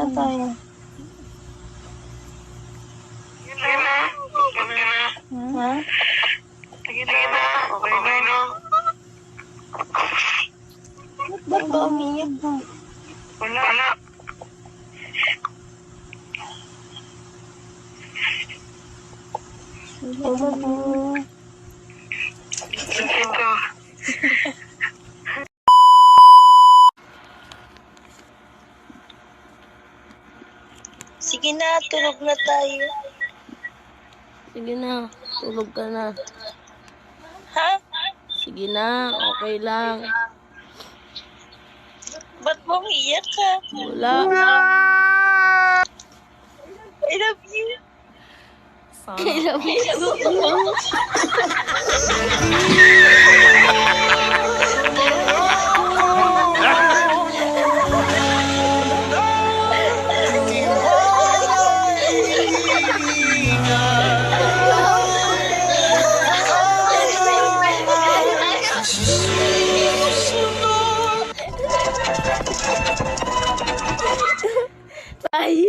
na tayo. Ha? Sige na. Okay na. Ba't ba umiyak ka? Wala. Hello po. Ito. Sige na, tulog na tayo. Sige na, tulog ka na. Ha? Sige na, okay lang. Ba't mo umiyak ka? Wala. I love you. I love you. Bye.